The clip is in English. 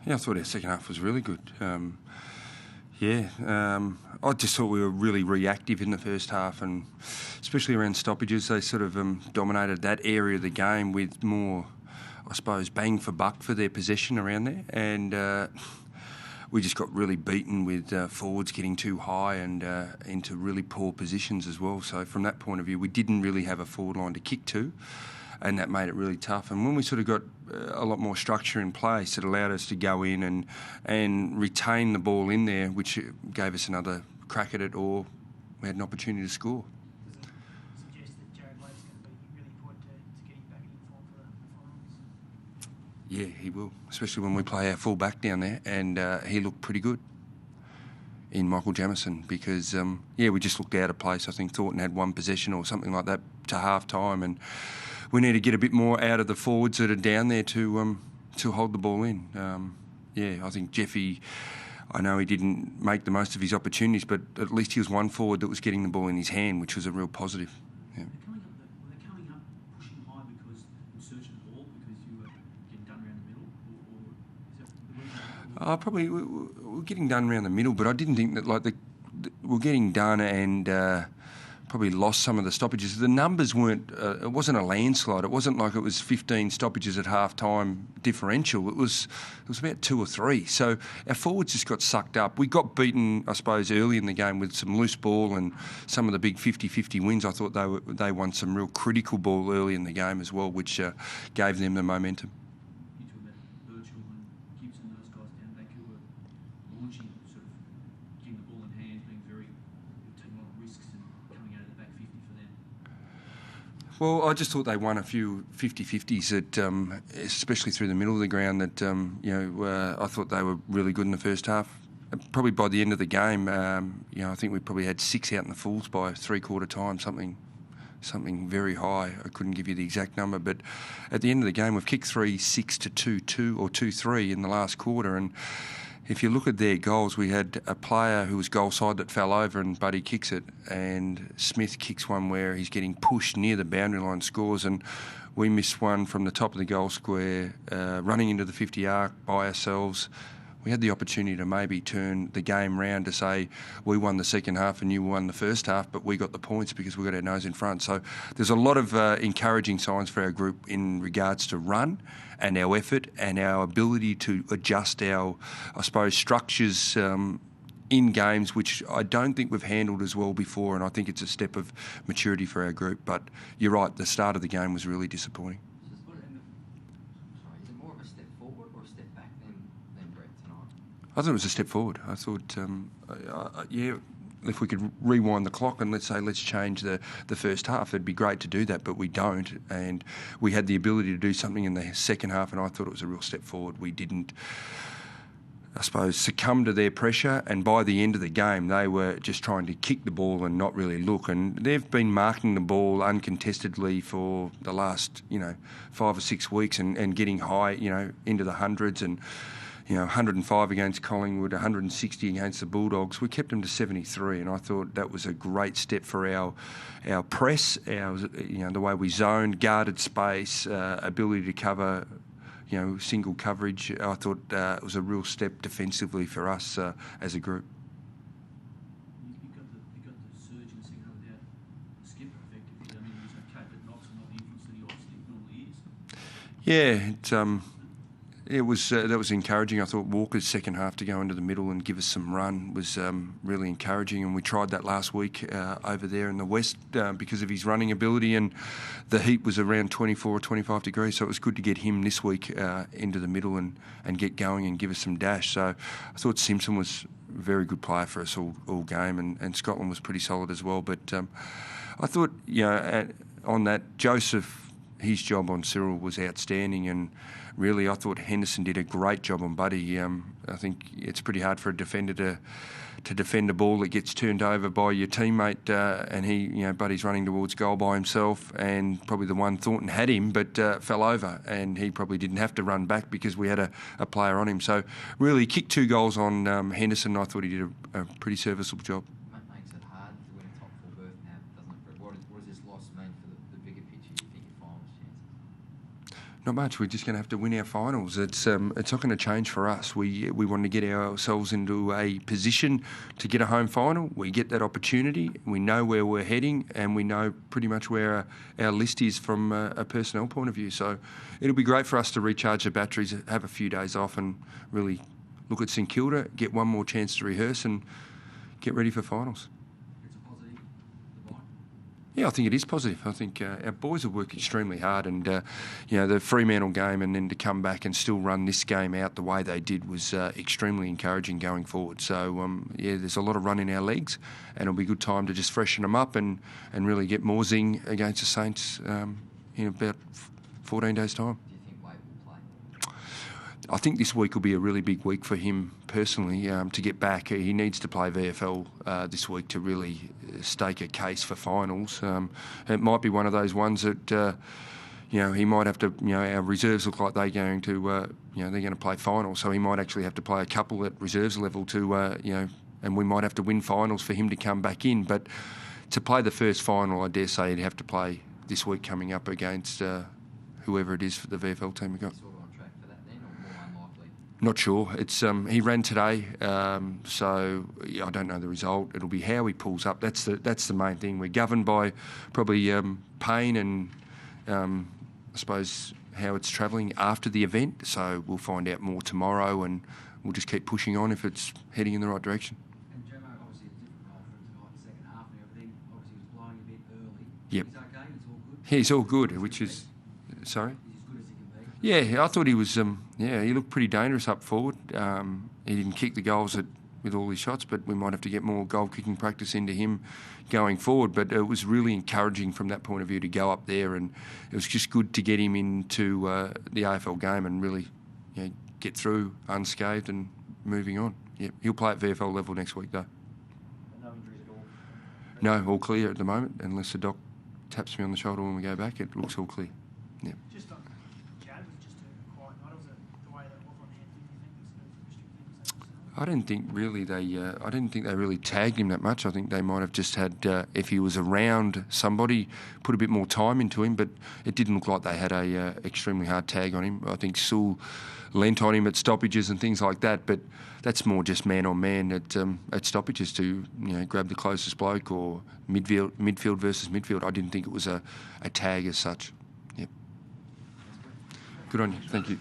Yeah, I thought our second half was really good. I just thought we were really reactive in the first half, and especially around stoppages. They sort of dominated that area of the game with more, I suppose, bang for buck for their possession around there. And we just got really beaten with forwards getting too high and into really poor positions as well. So from that point of view, we didn't really have a forward line to kick to, and that made it really tough. And when we sort of got a lot more structure in place, it allowed us to go in and retain the ball in there, which gave us another crack at it, or we had an opportunity to score. Does it suggest that Jared Lake's going to be really important to getting back in form for the finals? Yeah, he will, especially when we play our full back down there, and he looked pretty good in Michael Jamieson because, we just looked out of place. I think Thornton had one possession or something like that to half-time, and we need to get a bit more out of the forwards that are down there to hold the ball in. I think Jeffy, I know he didn't make the most of his opportunities, but at least he was one forward that was getting the ball in his hand, which was a real positive. Yeah. Were they coming up pushing high because in search of the ball because you were getting done around the middle, or is that the reason? Probably we're getting done around the middle, but I didn't think that we're getting done and probably lost some of the stoppages. The numbers weren't. It wasn't a landslide. It wasn't like it was 15 stoppages at half-time differential. It was about 2 or 3. So our forwards just got sucked up. We got beaten, I suppose, early in the game with some loose ball and some of the big 50-50 wins. I thought they won some real critical ball early in the game as well, which gave them the momentum. You talk about Birchall and Gibson, those guys down back who were launching, sort of getting the ball in hand, being taking a lot of risks and coming out of the back 50 for them. Well, I just thought they won a few 50-50s that, especially through the middle of the ground, that I thought they were really good in the first half. Probably by the end of the game, I think we probably had 6 out in the fulls by three-quarter time, something very high. I couldn't give you the exact number, but at the end of the game, we've kicked 3-6 to 2-2 or 2-3 in the last quarter, and if you look at their goals, we had a player who was goal side that fell over and Buddy kicks it, and Smith kicks one where he's getting pushed near the boundary line, scores, and we missed one from the top of the goal square, running into the 50 arc by ourselves. We had the opportunity to maybe turn the game round to say we won the second half and you won the first half, but we got the points because we got our nose in front. So there's a lot of encouraging signs for our group in regards to run and our effort and our ability to adjust our, I suppose, structures in games, which I don't think we've handled as well before, and I think it's a step of maturity for our group. But you're right, the start of the game was really disappointing. Is it more of a step forward or a step back than Brett tonight? I thought it was a step forward. I thought, if we could rewind the clock and let's change the first half, it'd be great to do that, but we don't. And we had the ability to do something in the second half, and I thought it was a real step forward. We didn't, I suppose, succumb to their pressure, and by the end of the game, they were just trying to kick the ball and not really look. And they've been marking the ball uncontestedly for the last, 5 or 6 weeks and getting high, into the hundreds and, 105 against Collingwood, 160 against the Bulldogs. We kept them to 73, and I thought that was a great step for our press, the way we zoned, guarded space, ability to cover, single coverage. I thought it was a real step defensively for us as a group. You got the surge in the second half without the skipper effectively. I mean, you just have Knox and not the influence that he obviously normally is. Yeah, that was encouraging. I thought Walker's second half to go into the middle and give us some run was really encouraging, and we tried that last week over there in the west because of his running ability, and the heat was around 24 or 25 degrees, so it was good to get him this week into the middle and get going and give us some dash. So I thought Simpson was a very good player for us all game, and Scotland was pretty solid as well. But I thought, on that, Joseph, his job on Cyril was outstanding, and really I thought Henderson did a great job on Buddy. I think it's pretty hard for a defender to defend a ball that gets turned over by your teammate, and he, Buddy's running towards goal by himself, and probably the one Thornton had him but fell over, and he probably didn't have to run back because we had a player on him. So really kicked 2 goals on Henderson. I thought he did a pretty serviceable job. Makes it hard to win a top 4 berth now, doesn't it? What does this loss mean for the bigger picture, you think, your finals chances? Not much. We're just going to have to win our finals. It's not going to change for us. We want to get ourselves into a position to get a home final. We get that opportunity. We know where we're heading, and we know pretty much where our list is from a personnel point of view. So it'll be great for us to recharge the batteries, have a few days off, and really look at St Kilda, get one more chance to rehearse, and get ready for finals. It's a positive, the bye. Yeah, I think it is positive. I think our boys have worked extremely hard, and the Fremantle game, and then to come back and still run this game out the way they did was extremely encouraging going forward. So there's a lot of run in our legs, and it'll be a good time to just freshen them up and really get more zing against the Saints in about 14 days' time. Do you think Wade will play? I think this week will be a really big week for him personally to get back. He needs to play VFL this week to really stake a case for finals. It might be one of those ones that he might have to. Our reserves look like they're going to they're going to play finals, so he might actually have to play a couple at reserves level to and we might have to win finals for him to come back in. But to play the first final, I dare say he'd have to play this week coming up against whoever it is for the VFL team we got. Sort of on track for that then, or more unlikely? Not sure. It's he ran today, so I don't know the result. It'll be how he pulls up. That's the main thing. We're governed by probably pain and I suppose how it's travelling after the event. So we'll find out more tomorrow, and we'll just keep pushing on if it's heading in the right direction. And Jamo, obviously a different role for tonight, the second half and everything. Obviously he was blowing a bit early. Yep. He's okay, he's all good. He's all good, which is sorry. He's as good as he can be. Yeah, I thought he was. He looked pretty dangerous up forward. He didn't kick the goals with all his shots, but we might have to get more goal kicking practice into him going forward. But it was really encouraging from that point of view to go up there, and it was just good to get him into the AFL game and really get through unscathed and moving on. Yeah, he'll play at VFL level next week though. No injuries at all. No, all clear at the moment, unless the doc taps me on the shoulder when we go back. It looks all clear. Yeah. Just on Jad, was it just a quiet night? Or was it the way that it was on Hampton? Do you think the sort of restricted things? I didn't think really I didn't think they really tagged him that much. I think they might have just had, if he was around somebody, put a bit more time into him. But it didn't look like they had a extremely hard tag on him. I think Sewell lent on him at stoppages and things like that. But that's more just man on man at stoppages to grab the closest bloke or midfield versus midfield. I didn't think it was a tag as such. Yep. Good on you. Thank you.